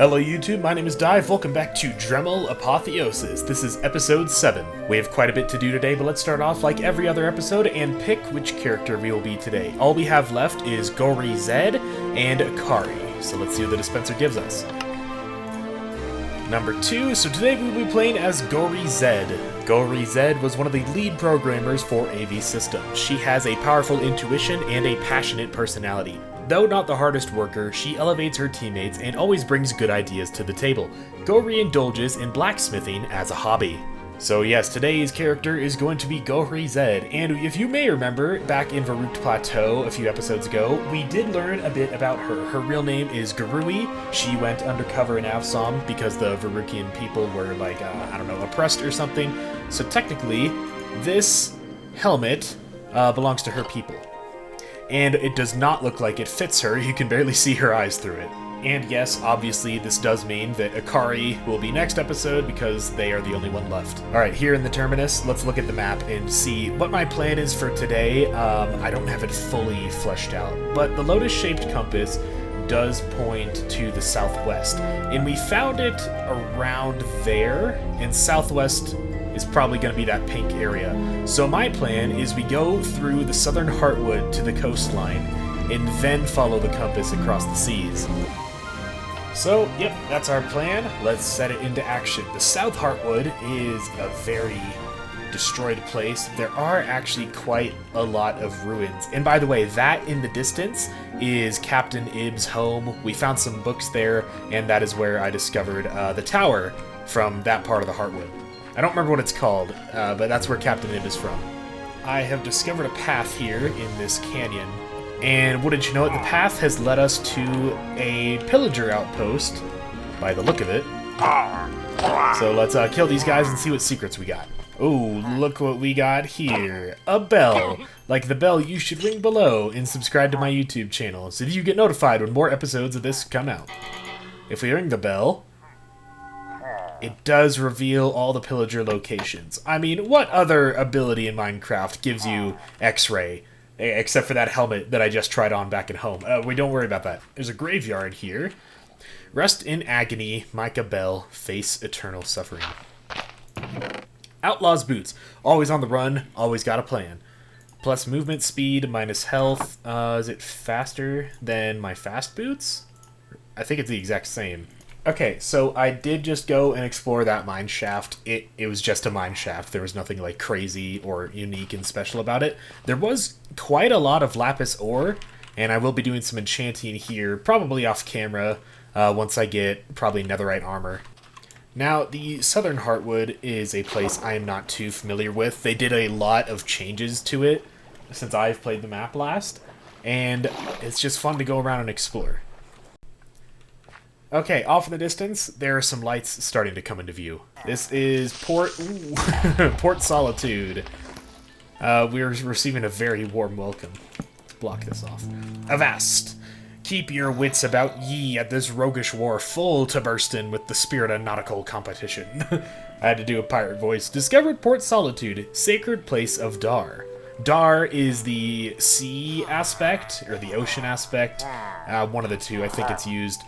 Hello YouTube, my name is Dive, welcome back to Drehmal Apotheosis. This is episode 7. We have quite a bit to do today, but let's start off like every other episode and pick which character we will be today. All we have left is Gory Zed and Akari, so let's see what the dispenser gives us. Number 2, so today we will be playing as Gory Zed. Gory Zed was one of the lead programmers for AV Systems. She has a powerful intuition and a passionate personality. Though not the hardest worker, she elevates her teammates and always brings good ideas to the table. Gory indulges in blacksmithing as a hobby. So yes, today's character is going to be Gory Zed, and if you may remember, back in Varuk Plateau a few episodes ago, we did learn a bit about her. Her real name is Garui. She went undercover in Avsom because the Varukian people were like, oppressed or something. So technically, this helmet belongs to her people. And it does not look like it fits her, you can barely see her eyes through it. And yes, obviously this does mean that Akari will be next episode because they are the only one left. Alright, here in the Terminus, let's look at the map and see what my plan is for today. I don't have it fully fleshed out, but the lotus-shaped compass does point to the southwest. And we found it around there, and southwest is probably going to be that pink area. So my plan is we go through the southern Heartwood to the coastline, and then follow the compass across the seas. So, yep, that's our plan. Let's set it into action. The South Heartwood is a very destroyed place. There are actually quite a lot of ruins. And by the way, that in the distance is Captain Ib's home. We found some books there, and that is where I discovered the tower from that part of the Heartwood. I don't remember what it's called, but that's where Captain Ib is from. I have discovered a path here in this canyon, and wouldn't you know it, the path has led us to a pillager outpost, by the look of it. So let's kill these guys and see what secrets we got. Ooh, look what we got here. A bell. Like the bell you should ring below and subscribe to my YouTube channel so that you get notified when more episodes of this come out. If we ring the bell, it does reveal all the pillager locations. I mean, what other ability in Minecraft gives you X-ray? Except for that helmet that I just tried on back at home. We don't worry about that. There's a graveyard here. Rest in agony, Micah Bell, face eternal suffering. Outlaw's boots. Always on the run, always got a plan. Plus movement speed, minus health. Is it faster than my fast boots? I think it's the exact same. Okay, so I did just go and explore that mine shaft. It was just a mine shaft. There was nothing like crazy or unique and special about it. There was quite a lot of lapis ore, and I will be doing some enchanting here, probably off camera, once I get probably netherite armor. Now, the Southern Heartwood is a place I am not too familiar with. They did a lot of changes to it since I've played the map last, and it's just fun to go around and explore. Okay, off in the distance, there are some lights starting to come into view. This is Port Solitude. We're receiving a very warm welcome. Let's block this off. Avast! Keep your wits about ye at this roguish war full to burstin' with the spirit of nautical competition. I had to do a pirate voice. Discovered Port Solitude, sacred place of Dar. Dar is the sea aspect, or the ocean aspect. One of the two, I think it's used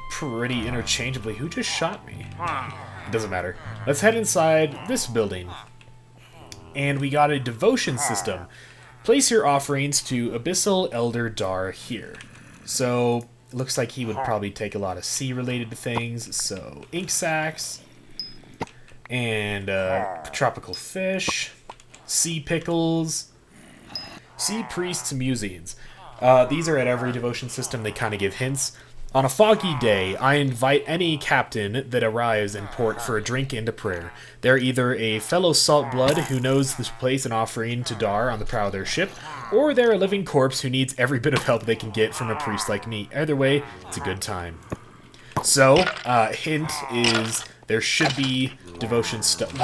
pretty interchangeably. Who just shot me? It doesn't matter. Let's head inside this building. And we got a devotion system. Place your offerings to Abyssal Elder Dar here. So, it looks like he would probably take a lot of sea-related things. So, ink sacks, and tropical fish, sea pickles, sea priests musings. These are at every devotion system. They kind of give hints. On a foggy day, I invite any captain that arrives in port for a drink and a prayer. They're either a fellow salt blood who knows to place an offering to Dar on the prow of their ship, or they're a living corpse who needs every bit of help they can get from a priest like me. Either way, it's a good time. So, hint is there should be devotion stuff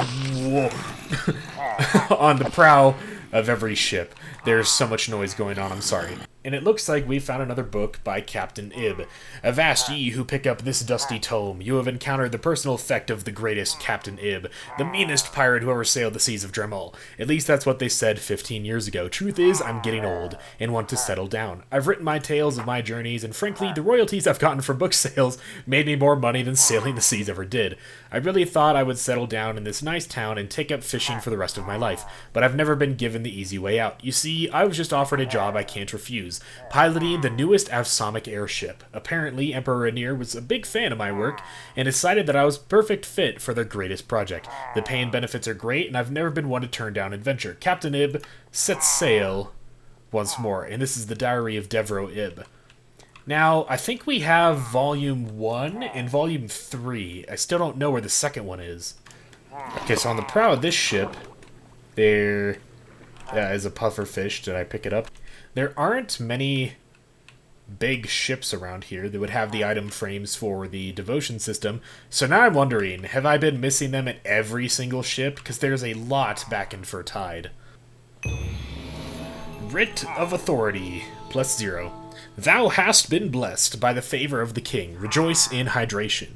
on the prow of every ship. There's so much noise going on, I'm sorry. And it looks like we found another book by Captain Ib. Avast ye who pick up this dusty tome, you have encountered the personal effect of the greatest Captain Ib, the meanest pirate who ever sailed the seas of Drehmal. At least that's what they said 15 years ago. Truth is, I'm getting old, and want to settle down. I've written my tales of my journeys, and frankly, the royalties I've gotten from book sales made me more money than sailing the seas ever did. I really thought I would settle down in this nice town and take up fishing for the rest of my life, but I've never been given the easy way out. You see, I was just offered a job I can't refuse, piloting the newest avsonic airship. Apparently, Emperor Rainier was a big fan of my work, and decided that I was perfect fit for their greatest project. The pay and benefits are great, and I've never been one to turn down adventure. Captain Ib sets sail once more, and this is the Diary of Devro Ib. Now, I think we have Volume 1 and Volume 3. I still don't know where the second one is. Okay, so on the prow of this ship, there is a pufferfish. Did I pick it up? There aren't many big ships around here that would have the item frames for the devotion system, so now I'm wondering, have I been missing them at every single ship? Because there's a lot back in Furtide. Writ of Authority, +0. Thou hast been blessed by the favor of the king. Rejoice in hydration.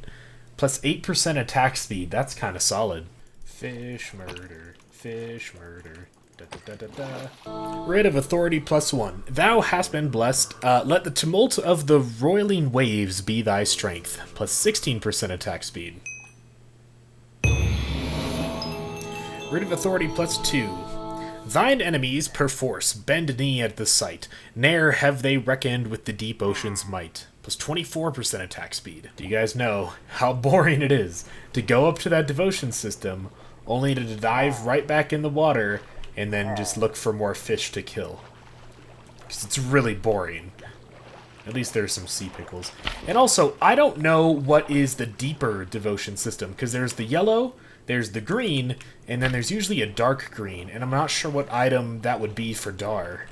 +8% attack speed. That's kind of solid. Fish murder. Fish murder. Da, da, da, da, da. Writ of Authority +1. Thou hast been blessed. Let the tumult of the roiling waves be thy strength. +16% attack speed. Writ of Authority +2. Thine enemies, perforce, bend knee at the sight. Ne'er have they reckoned with the deep ocean's might. +24% attack speed. Do you guys know how boring it is to go up to that devotion system, only to dive right back in the water, and then just look for more fish to kill? Because it's really boring. At least there's some sea pickles. And also, I don't know what is the deeper devotion system, because there's the yellow, there's the green, and then there's usually a dark green, and I'm not sure what item that would be for Dar.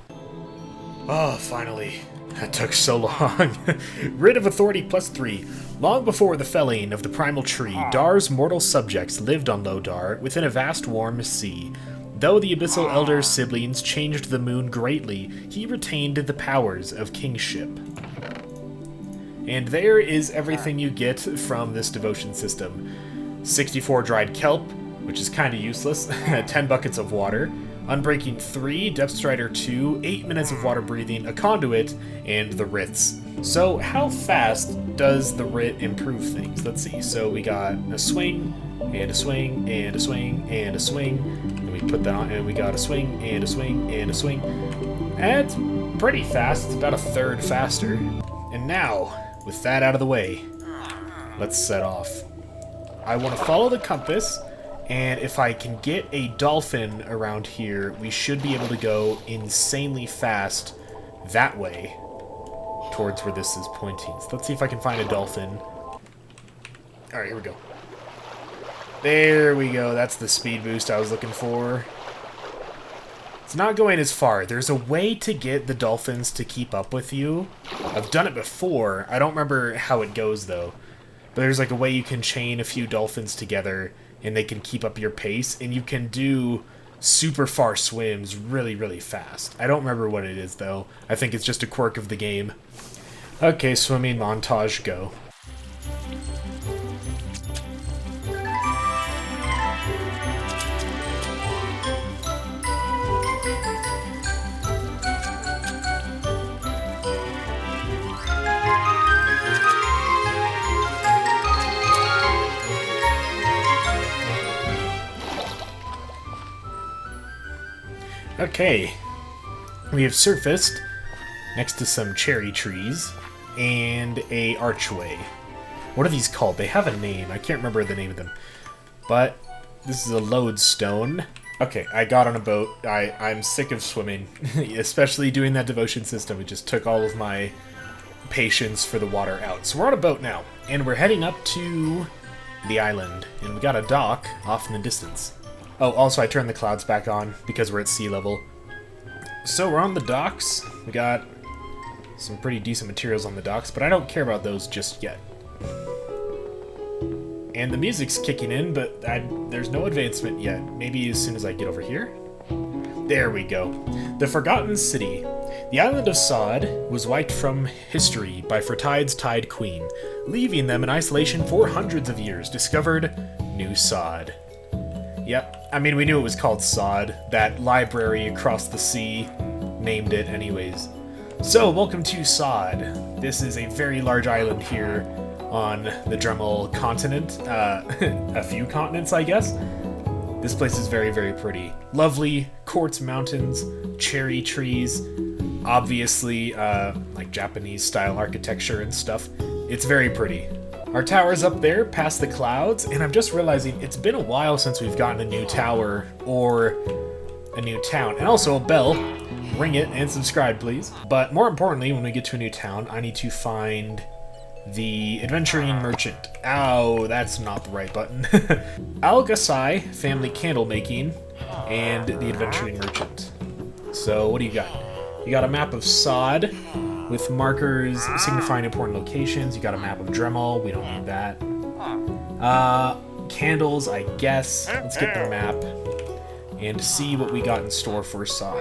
Oh, finally. That took so long. Writ of Authority +3. Long before the felling of the primal tree, Dar's mortal subjects lived on Lodar within a vast warm sea. Though the Abyssal Elder's siblings changed the moon greatly, he retained the powers of kingship. And there is everything you get from this devotion system. 64 dried kelp, which is kind of useless, 10 buckets of water, Unbreaking 3, Depth Strider 2, 8 minutes of water breathing, a conduit, and the writs. So how fast does the writ improve things? Let's see. So we got a swing, and a swing, and a swing, and a swing, and we put that on, and we got a swing, and a swing, and a swing. And it's pretty fast. It's about a third faster. And now, with that out of the way, let's set off. I want to follow the compass, and if I can get a dolphin around here, we should be able to go insanely fast that way towards where this is pointing. So let's see if I can find a dolphin. Alright, here we go. There we go. That's the speed boost I was looking for. It's not going as far. There's a way to get the dolphins to keep up with you. I've done it before. I don't remember how it goes, though. But there's like a way you can chain a few dolphins together and they can keep up your pace, and you can do super far swims really, really fast. I don't remember what it is, though. I think it's just a quirk of the game. Okay, swimming montage, go. Okay, we have surfaced next to some cherry trees and a archway. What are these called? They have a name. I can't remember the name of them. But this is a lodestone. Okay, I got on a boat. I'm sick of swimming, especially doing that devotion system. It just took all of my patience for the water out. So we're on a boat now, and we're heading up to the island, and we got a dock off in the distance. Oh, also I turned the clouds back on because we're at sea level. So we're on the docks. We got some pretty decent materials on the docks, but I don't care about those just yet. And the music's kicking in, but there's no advancement yet. Maybe as soon as I get over here? There we go. The Forgotten City. The island of Sod was wiped from history by Fertide's Tide Queen, leaving them in isolation for hundreds of years. Discovered New Sod. Yep, I mean, we knew it was called Sod. That library across the sea named it anyways. So, welcome to Sod. This is a very large island here on the Drehmal continent. A few continents, I guess. This place is very, very pretty. Lovely quartz mountains, cherry trees, obviously like Japanese-style architecture and stuff. It's very pretty. Our tower's up there, past the clouds, and I'm just realizing it's been a while since we've gotten a new tower or a new town. And also a bell. Ring it and subscribe, please. But more importantly, when we get to a new town, I need to find the Adventuring Merchant. Ow, that's not the right button. Al-Gasai, family candle making, and the Adventuring Merchant. So, what do you got? You got a map of Sod with markers signifying important locations. You got a map of Drehmal. We don't need that. Candles, I guess. Let's get the map and see what we got in store for Sod.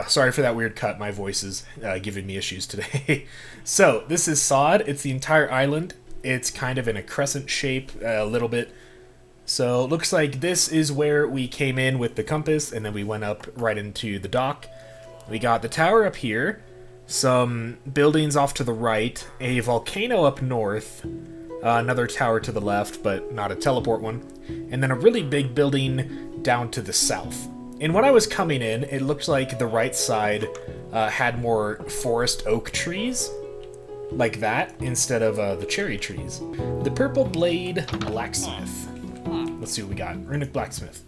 Sorry for that weird cut. My voice is giving me issues today. So, this is Sod. It's the entire island. It's kind of in a crescent shape, a little bit. So, it looks like this is where we came in with the compass, and then we went up right into the dock. We got the tower up here, some buildings off to the right, a volcano up north, another tower to the left, but not a teleport one, and then a really big building down to the south. And when I was coming in, it looked like the right side had more forest oak trees, like that, instead of the cherry trees. The Purple Blade Blacksmith. Let's see what we got. Runic Blacksmith.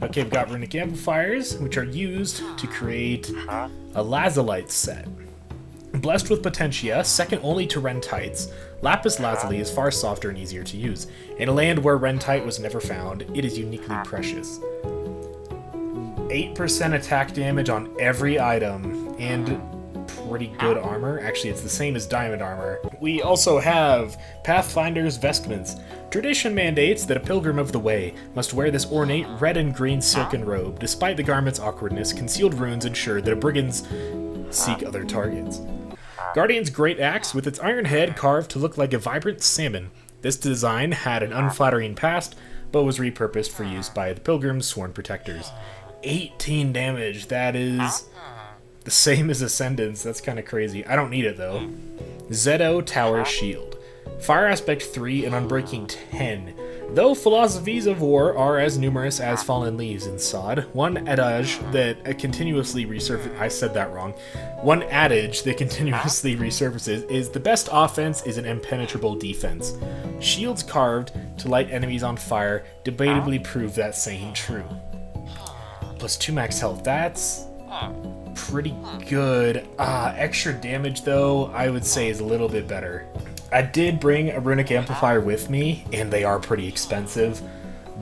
Okay, we've got runic amplifiers, which are used to create a lazulite set. Blessed with potentia, second only to rentites, lapis lazuli is far softer and easier to use. In a land where rentite was never found, it is uniquely precious. 8% attack damage on every item, and pretty good armor. Actually, it's the same as diamond armor. We also have Pathfinder's Vestments. Tradition mandates that a pilgrim of the way must wear this ornate red and green silken robe. Despite the garment's awkwardness, concealed runes ensure that brigands seek other targets. Guardian's Great Axe with its iron head carved to look like a vibrant salmon. This design had an unflattering past, but was repurposed for use by the pilgrim's sworn protectors. 18 damage, that is the same as Ascendance. That's kind of crazy. I don't need it though. Zedo Tower Shield. Fire Aspect 3 and Unbreaking 10. Though philosophies of war are as numerous as fallen leaves in Sod, one adage that continuously resurfaces— I said that wrong. One adage that continuously resurfaces is the best offense is an impenetrable defense. Shields carved to light enemies on fire debatably prove that saying true. Plus 2 max health, that's pretty good. Extra damage though, I would say is a little bit better. I did bring a runic amplifier with me, and they are pretty expensive,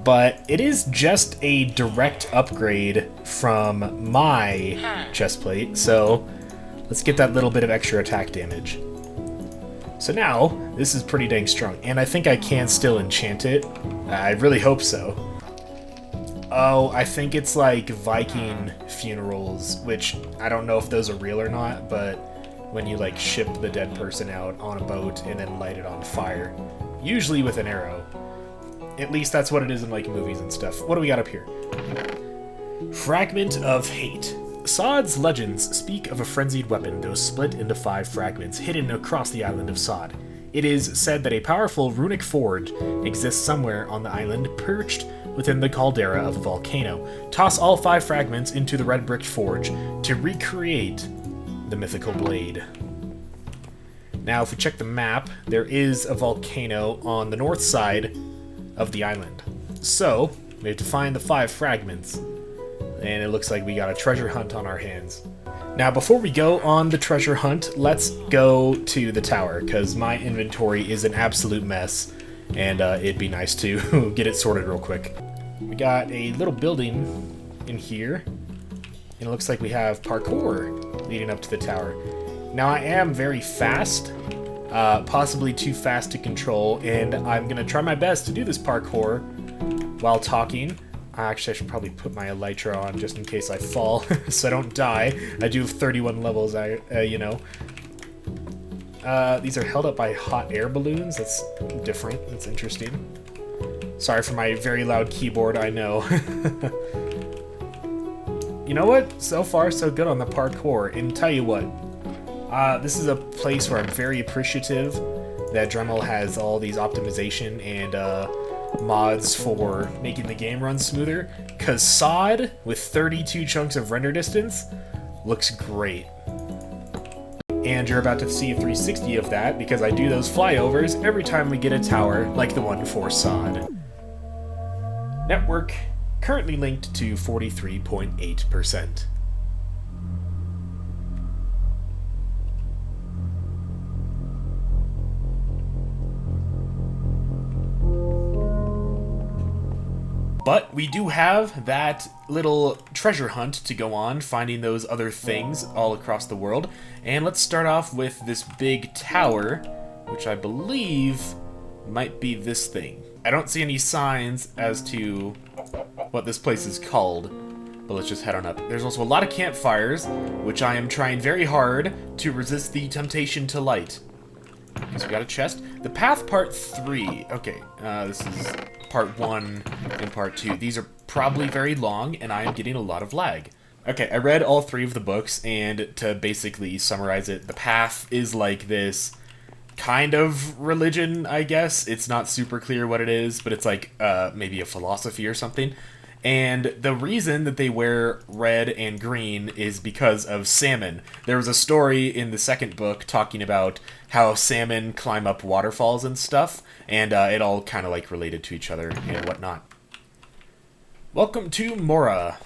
but it is just a direct upgrade from my chestplate, so let's get that little bit of extra attack damage. So now, this is pretty dang strong, and I think I can still enchant it. I really hope so. Oh, I think it's like Viking funerals, which I don't know if those are real or not, but when you like ship the dead person out on a boat and then light it on fire, usually with an arrow. At least that's what it is in like movies and stuff. What do we got up here? Fragment of Hate. Sod's legends speak of a frenzied weapon that was split into 5 fragments hidden across the island of Sod. It is said that a powerful runic forge exists somewhere on the island, perched within the caldera of a volcano. Toss all 5 fragments into the red brick forge to recreate the mythical blade. Now, if we check the map, there is a volcano on the north side of the island. So, we have to find the 5 fragments. And it looks like we got a treasure hunt on our hands. Now, before we go on the treasure hunt, let's go to the tower, because my inventory is an absolute mess, and it'd be nice to get it sorted real quick. We got a little building in here, and it looks like we have parkour leading up to the tower. Now, I am very fast, possibly too fast to control, and I'm going to try my best to do this parkour while talking. Actually, I should probably put my elytra on just in case I fall, so I don't die. I do have 31 levels, you know. These are held up by hot air balloons. That's different. That's interesting. Sorry for my very loud keyboard, I know. You know what? So far, so good on the parkour. And tell you what, this is a place where I'm very appreciative that Dremel has all these optimization and mods for making the game run smoother, because SOD with 32 chunks of render distance looks great. And you're about to see a 360 of that because I do those flyovers every time we get a tower like the one for SOD. Network currently linked to 43.8%. But we do have that little treasure hunt to go on, finding those other things all across the world. And let's start off with this big tower, which I believe might be this thing. I don't see any signs as to what this place is called, but let's just head on up. There's also a lot of campfires, which I am trying very hard to resist the temptation to light. So we got a chest. The path part 3. Okay, this is part 1 and part 2. These are probably very long, and I am getting a lot of lag. Okay, I read all 3 of the books, and to basically summarize it, the path is like this kind of religion, I guess. It's not super clear what it is, but it's like maybe a philosophy or something. And the reason that they wear red and green is because of salmon. There was a story in the second book talking about how salmon climb up waterfalls and stuff, and it all kind of like related to each other and whatnot. Welcome to Mora.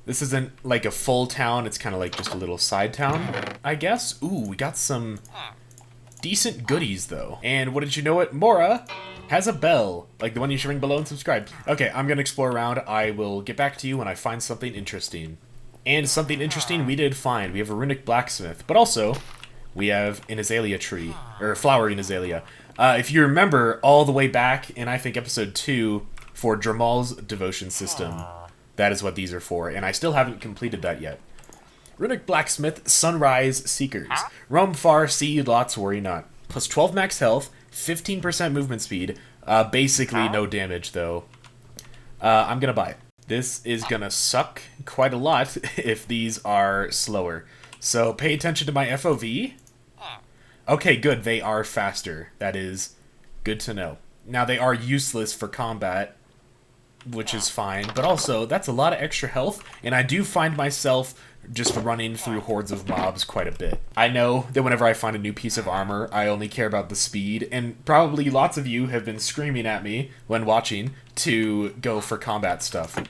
This isn't like a full town, it's kind of like just a little side town, I guess. Ooh, we got some decent goodies though. And what did you know it? Mora has a bell, like the one you should ring below and subscribe. Okay, I'm gonna explore around. I will get back to you when I find something interesting. And something interesting we did find. We have a runic blacksmith, but also we have an azalea tree, or flowering azalea. If you remember all the way back in, I think, episode 2 for Drehmal's devotion system, that is what these are for, and I still haven't completed that yet. Runic blacksmith, sunrise seekers. Roam far, see lots, worry not. Plus 12 max health, 15% movement speed, basically no damage though. I'm gonna buy it. This is gonna suck quite a lot if these are slower. So pay attention to my FOV. Okay, good, they are faster. That is good to know. Now they are useless for combat, which is fine, but also that's a lot of extra health, and I do find myself just running through hordes of mobs quite a bit. I know that whenever I find a new piece of armor, I only care about the speed, and probably lots of you have been screaming at me when watching to go for combat stuff.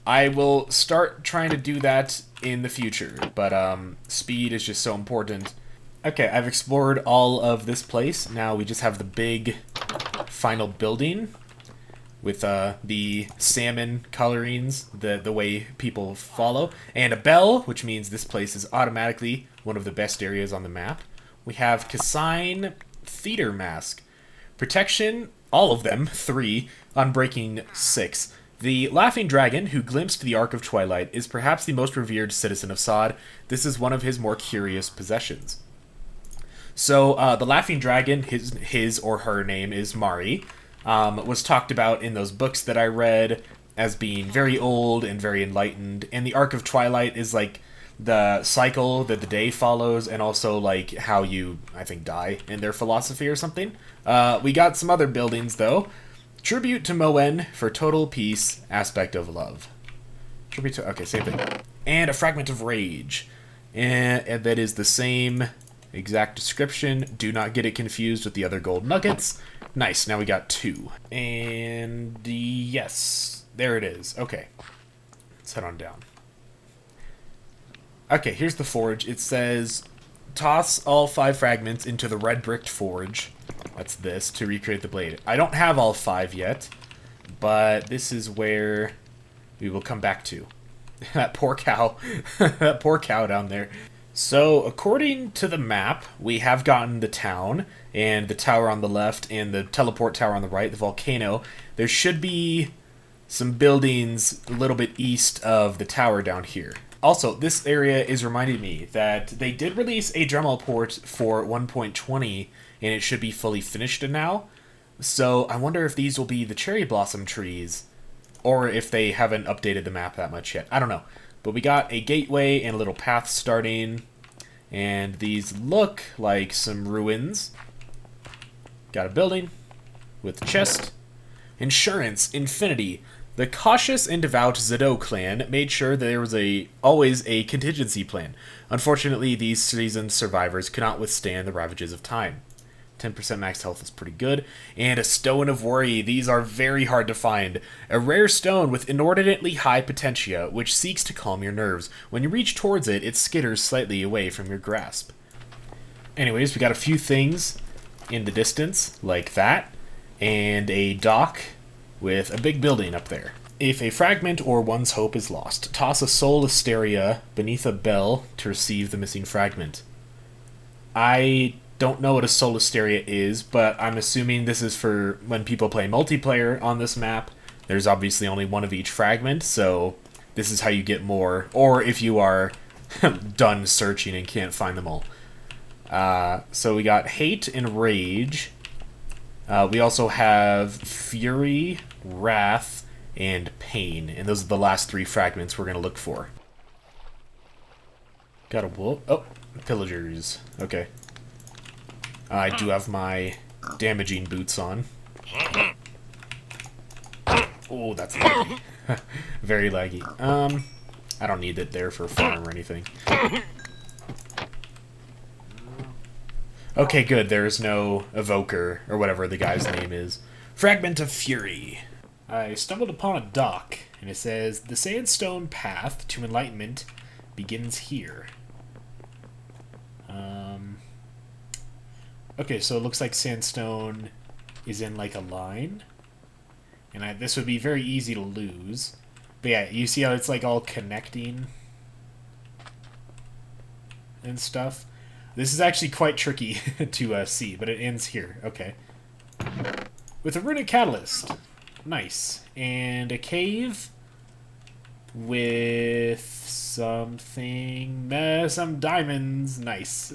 I will start trying to do that in the future, but speed is just so important. Okay, I've explored all of this place. Now we just have the big final building with the salmon colorings, the way people follow, and a bell, which means this place is automatically one of the best areas on the map. We have Cassine Theater Mask. Protection, all of them, 3, Unbreaking 6. The Laughing Dragon, who glimpsed the Ark of Twilight, is perhaps the most revered citizen of Sod. This is one of his more curious possessions. So, the Laughing Dragon, his or her name is Mari, was talked about in those books that I read as being very old and very enlightened. And the Ark of Twilight is like the cycle that the day follows, and also like how you, I think, die in their philosophy or something. We got some other buildings though. Tribute to Moen for total peace, aspect of love. Tribute to, okay, same thing. And a fragment of rage. And that is the same exact description. Do not get it confused with the other gold nuggets. Nice, now we got 2. And yes, there it is. Okay, let's head on down. Okay, here's the forge. It says, toss all 5 fragments into the red bricked forge. That's this, to recreate the blade. I don't have all 5 yet, but this is where we will come back to. That poor cow. That poor cow down there. So, according to the map, we have gotten the town, and the tower on the left, and the teleport tower on the right, the volcano. There should be some buildings a little bit east of the tower down here. Also, this area is reminding me that they did release a Dremel port for 1.20, and it should be fully finished now. So I wonder if these will be the cherry blossom trees, or if they haven't updated the map that much yet. I don't know. But we got a gateway and a little path starting, and these look like some ruins. Got a building with a chest. Insurance, Infinity. The cautious and devout Zado clan made sure there was always a contingency plan. Unfortunately, these seasoned survivors could not withstand the ravages of time. 10% max health is pretty good. And a Stone of Worry. These are very hard to find. A rare stone with inordinately high potentia, which seeks to calm your nerves. When you reach towards it, it skitters slightly away from your grasp. Anyways, we got a few things in the distance, like that. And a dock with a big building up there. If a fragment or one's hope is lost, toss a soul hysteria beneath a bell to receive the missing fragment. I don't know what a soul hysteria is, but I'm assuming this is for when people play multiplayer on this map. There's obviously only one of each fragment, so this is how you get more, or if you are done searching and can't find them all. So we got hate and rage. We also have fury, wrath, and pain, and those are the last 3 fragments we're going to look for. Got a wolf. Oh, pillagers. Okay. I do have my damaging boots on. Oh, that's laggy. Very laggy. I don't need it there for farm or anything. Okay, good. There's no evoker, or whatever the guy's name is. Fragment of Fury. I stumbled upon a dock, and it says, the sandstone path to enlightenment begins here. Okay, so it looks like sandstone is in like a line. And this would be very easy to lose. But yeah, you see how it's like all connecting and stuff? This is actually quite tricky to see, but it ends here. Okay. With a runic catalyst. Nice. And a cave with something... some diamonds. Nice.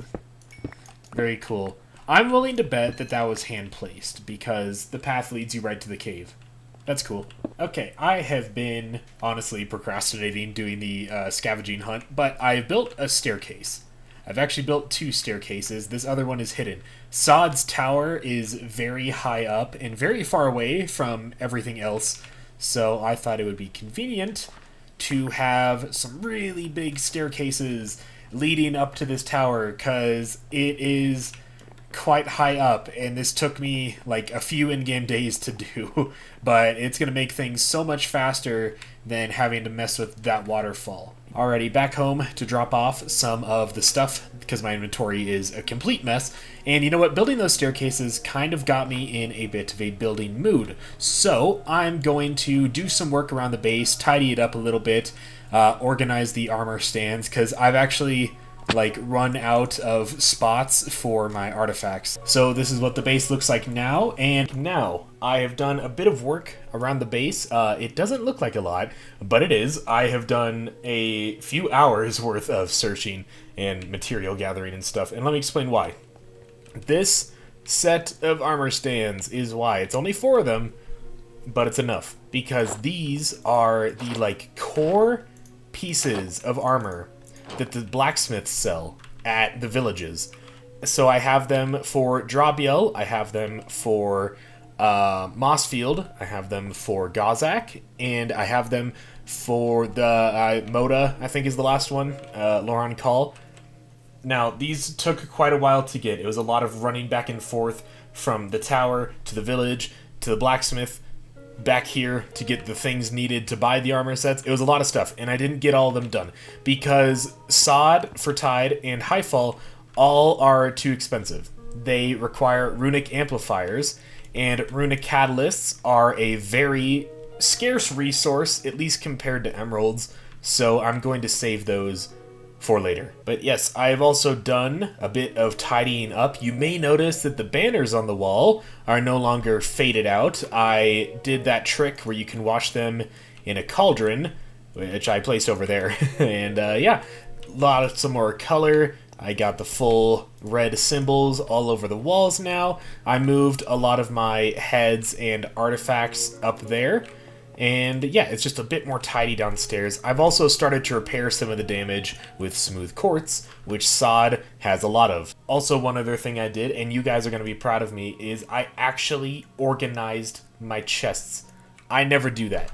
Very cool. I'm willing to bet that that was hand-placed, because the path leads you right to the cave. That's cool. Okay, I have been, honestly, procrastinating doing the scavenging hunt, but I've built a staircase. I've actually built 2 staircases. This other one is hidden. Sod's tower is very high up and very far away from everything else, so I thought it would be convenient to have some really big staircases leading up to this tower, because it is quite high up, and this took me like a few in-game days to do, but it's going to make things so much faster than having to mess with that waterfall. Alrighty, back home to drop off some of the stuff, because my inventory is a complete mess. And you know what? Building those staircases kind of got me in a bit of a building mood. So I'm going to do some work around the base, tidy it up a little bit, organize the armor stands, because I've actually like run out of spots for my artifacts. So this is what the base looks like now, and now I have done a bit of work around the base. It doesn't look like a lot, but it is. I have done a few hours worth of searching and material gathering and stuff, and let me explain why. This set of armor stands is why. It's only 4 of them, but it's enough, because these are the like core pieces of armor that the blacksmiths sell at the villages. So I have them for Drabiel, I have them for Mossfield, I have them for Gazak, and I have them for the Mora, I think is the last one, Loran Call. Now, these took quite a while to get. It was a lot of running back and forth from the tower to the village to the blacksmith, back here to get the things needed to buy the armor sets. It was a lot of stuff, and I didn't get all of them done because Sod, Fertide, and Highfall all are too expensive. They require runic amplifiers, and runic catalysts are a very scarce resource, at least compared to emeralds, so I'm going to save those for later. But yes, I've also done a bit of tidying up. You may notice that the banners on the wall are no longer faded out. I did that trick where you can wash them in a cauldron, which I placed over there. And yeah, some more color. I got the full red symbols all over the walls now. I moved a lot of my heads and artifacts up there. And yeah, it's just a bit more tidy downstairs. I've also started to repair some of the damage with smooth quartz, which Sod has a lot of. Also, one other thing I did, and you guys are going to be proud of me, is I actually organized my chests. I never do that.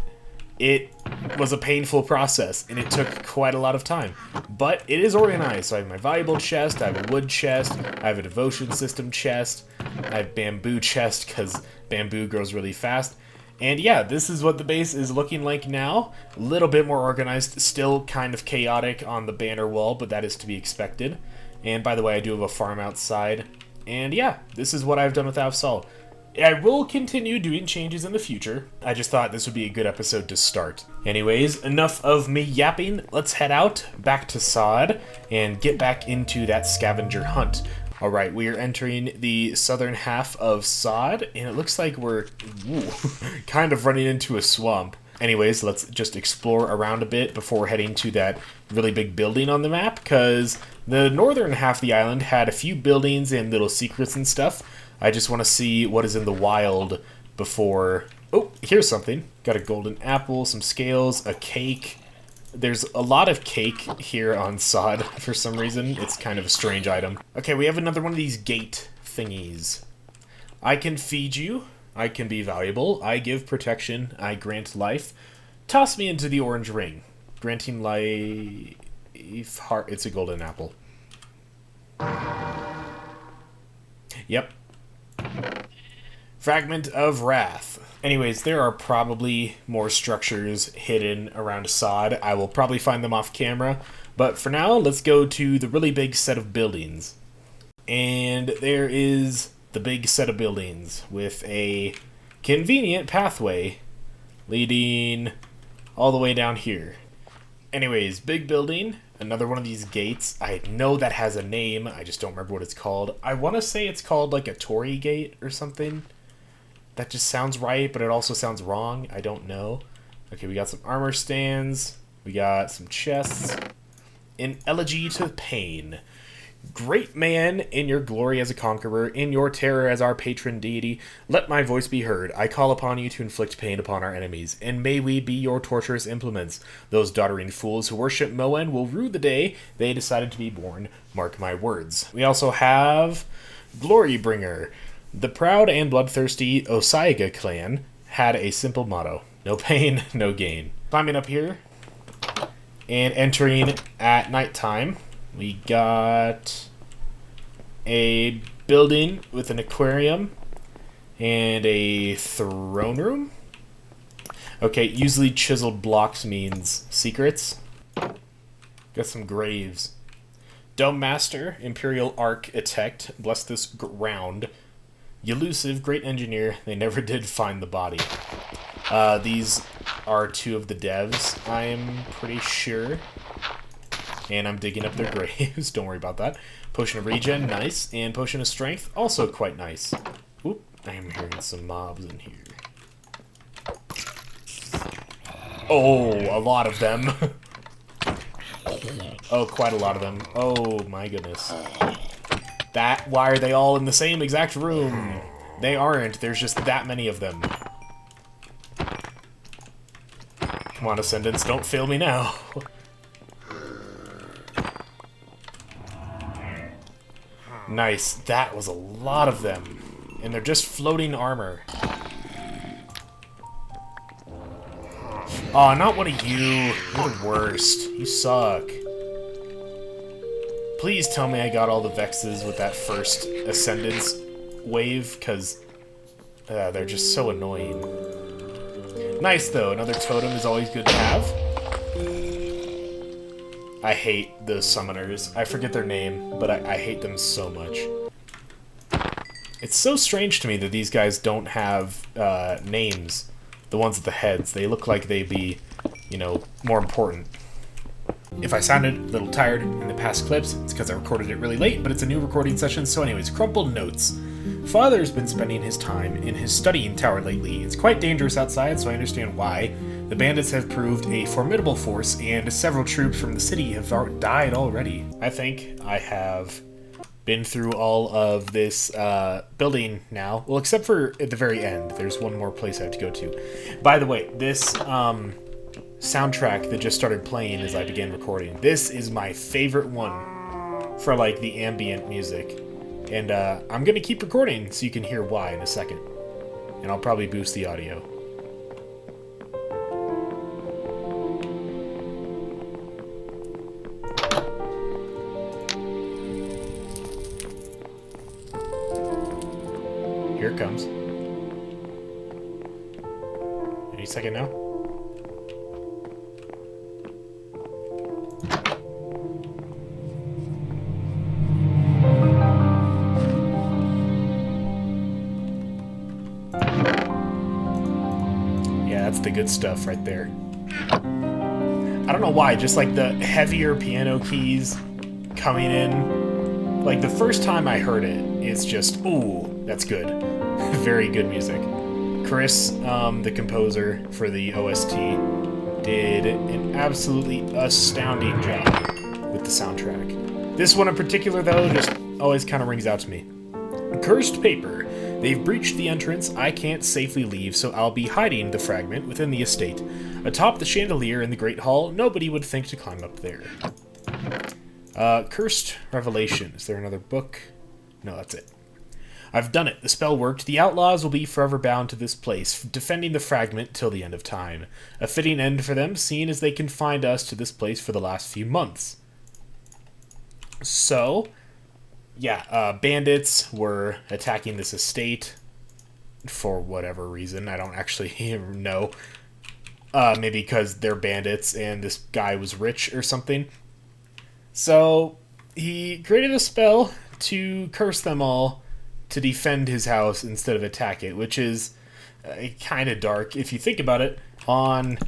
It was a painful process, and it took quite a lot of time. But it is organized. So I have my valuable chest, I have a wood chest, I have a devotion system chest, I have bamboo chest, because bamboo grows really fast. And yeah, this is what the base is looking like now. A little bit more organized, still kind of chaotic on the banner wall, but that is to be expected. And by the way, I do have a farm outside. And yeah, this is what I've done with Avsol. I will continue doing changes in the future. I just thought this would be a good episode to start. Anyways, enough of me yapping. Let's head out back to Sod and get back into that scavenger hunt. Alright, we are entering the southern half of Sod, and it looks like we're kind of running into a swamp. Anyways, let's just explore around a bit before heading to that really big building on the map, because the northern half of the island had a few buildings and little secrets and stuff. I just want to see what is in the wild before... Oh, here's something. Got a golden apple, some scales, a cake. There's a lot of cake here on Sod for some reason. It's kind of a strange item. Okay, we have another one of these gate thingies. I can feed you. I can be valuable. I give protection. I grant life. Toss me into the orange ring. Granting life... Heart. It's a golden apple. Yep. Fragment of Wrath. Anyways, there are probably more structures hidden around Sod. I will probably find them off camera. But for now, let's go to the really big set of buildings. And there is the big set of buildings with a convenient pathway leading all the way down here. Anyways, big building. Another one of these gates. I know that has a name. I just don't remember what it's called. I want to say it's called like a Torii gate or something. That just sounds right, but it also sounds wrong. I don't know. Okay, we got some armor stands. We got some chests. An elegy to pain. Great man, in your glory as a conqueror, in your terror as our patron deity, let my voice be heard. I call upon you to inflict pain upon our enemies, and may we be your torturous implements. Those doddering fools who worship Moen will rue the day they decided to be born. Mark my words. We also have Glorybringer. The proud and bloodthirsty Osaiga clan had a simple motto. No pain, no gain. Climbing up here, and entering at nighttime. We got a building with an aquarium and a throne room. Okay, usually chiseled blocks means secrets. Got some graves. Dome Master, Imperial Architect, bless this ground. Elusive, great engineer, they never did find the body. These are two of the devs, I'm pretty sure. And I'm digging up their graves, don't worry about that. Potion of Regen, nice. And Potion of Strength, also quite nice. Oop, I am hearing some mobs in here. Oh, a lot of them. Oh, quite a lot of them. Oh, my goodness. Why are they all in the same exact room? They aren't, there's just that many of them. Come on, Ascendants, don't fail me now. Nice. That was a lot of them. And they're just floating armor. Aw, not one of you. You're the worst. You suck. Please tell me I got all the Vexes with that first Ascendance wave, because they're just so annoying. Nice, though. Another totem is always good to have. I hate those summoners. I forget their name, but I hate them so much. It's so strange to me that these guys don't have names. The ones at the heads. They look like they'd be, you know, more important. If I sounded a little tired in the past clips, it's because I recorded it really late, but it's a new recording session. So anyways, crumpled notes. Father's been spending his time in his studying tower lately. It's quite dangerous outside, so I understand why. The bandits have proved a formidable force, and several troops from the city have died already. I think I have been through all of this building now. Well, except for at the very end. There's one more place I have to go to. By the way, this soundtrack that just started playing as I began recording, this is my favorite one for like the ambient music. And I'm going to keep recording so you can hear why in a second. And I'll probably boost the audio. Here it comes. Any second now? That's the good stuff right there. I don't know why, just like the heavier piano keys coming in. Like the first time I heard it, it's just, ooh, that's good. Very good music. Chris, the composer for the OST, did an absolutely astounding job with the soundtrack. This one in particular, though, just always kind of rings out to me. Cursed paper. They've breached the entrance. I can't safely leave, so I'll be hiding the fragment within the estate. Atop the chandelier in the Great Hall, nobody would think to climb up there. Cursed Revelation. Is there another book? No, that's it. I've done it. The spell worked. The outlaws will be forever bound to this place, defending the fragment till the end of time. A fitting end for them, seeing as they confined us to this place for the last few months. So, yeah, bandits were attacking this estate for whatever reason. I don't actually know. Maybe because they're bandits and this guy was rich or something. So he created a spell to curse them all to defend his house instead of attack it, which is kind of dark if you think about it. On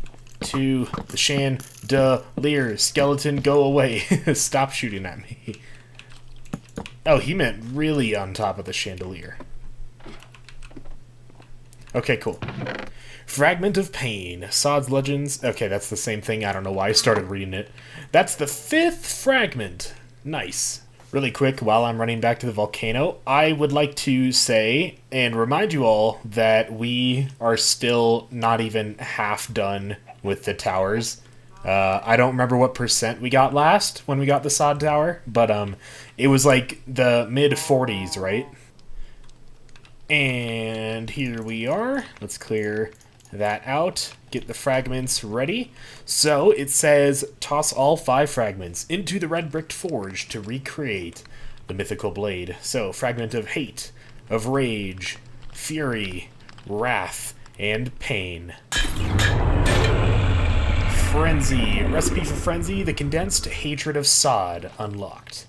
to the chandelier. Skeleton, go away. Stop shooting at me. Oh, he meant really on top of the chandelier. Okay, cool. Fragment of Pain. Sod's Legends. Okay, that's the same thing. I don't know why I started reading it. That's the 5th fragment. Nice. Really quick, while I'm running back to the volcano, I would like to say and remind you all that we are still not even half done with the towers. I don't remember what percent we got last when we got the sod tower, but it was like the mid-40s, right? And here we are. Let's clear that out. Get the fragments ready. So it says, toss all 5 fragments into the red bricked forge to recreate the mythical blade. So, fragment of hate, of rage, fury, wrath, and pain. Frenzy. Recipe for Frenzy, the condensed hatred of Sod, unlocked.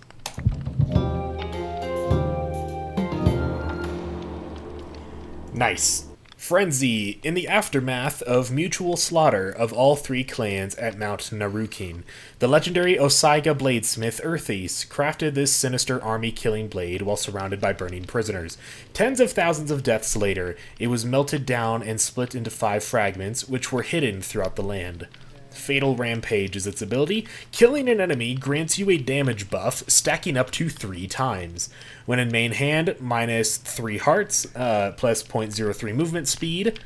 Nice. Frenzy. In the aftermath of mutual slaughter of all 3 clans at Mount Narukin, the legendary Osaiga bladesmith Earthies crafted this sinister army-killing blade while surrounded by burning prisoners. Tens of thousands of deaths later, it was melted down and split into 5 fragments, which were hidden throughout the land. Fatal Rampage is its ability. Killing an enemy grants you a damage buff, stacking up to 3 times. When in main hand, minus 3 hearts, plus 0.03 movement speed,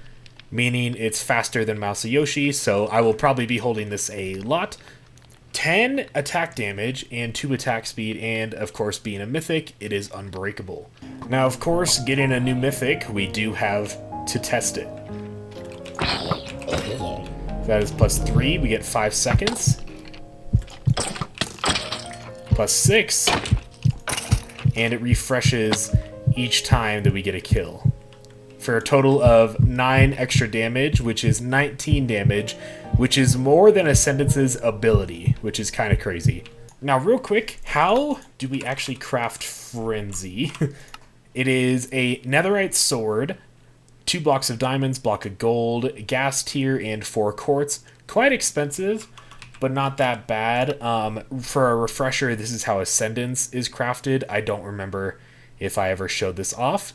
meaning it's faster than Masayoshi, so I will probably be holding this a lot. 10 attack damage and 2 attack speed, and of course being a mythic, it is unbreakable. Now of course, getting a new mythic, we do have to test it. That is plus 3, we get 5 seconds. Plus 6. And it refreshes each time that we get a kill. For a total of 9 extra damage, which is 19 damage, which is more than Ascendance's ability, which is kind of crazy. Now, real quick, how do we actually craft Frenzy? It is a netherite sword, 2 blocks of diamonds, block of gold, gas tier, and 4 quartz. Quite expensive, but not that bad. For a refresher, this is how Ascendance is crafted. I don't remember if I ever showed this off.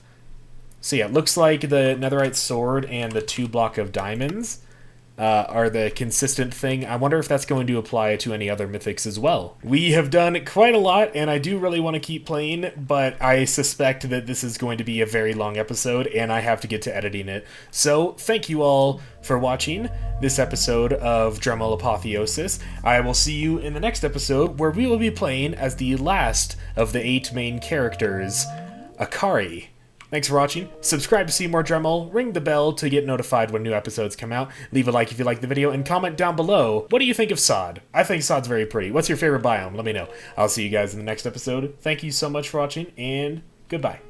So yeah, it looks like the netherite sword and the 2 block of diamonds are the consistent thing. I wonder if that's going to apply to any other mythics as well. We have done quite a lot, and I do really want to keep playing, but I suspect that this is going to be a very long episode, and I have to get to editing it. So thank you all for watching this episode of Drehmal Apotheosis. I will see you in the next episode, where we will be playing as the last of the 8 main characters, Akari. Thanks for watching. Subscribe to see more Drehmal, ring the bell to get notified when new episodes come out, leave a like if you like the video, and comment down below, what do you think of sod? I think sod's very pretty. What's your favorite biome? Let me know. I'll see you guys in the next episode. Thank you so much for watching, and goodbye.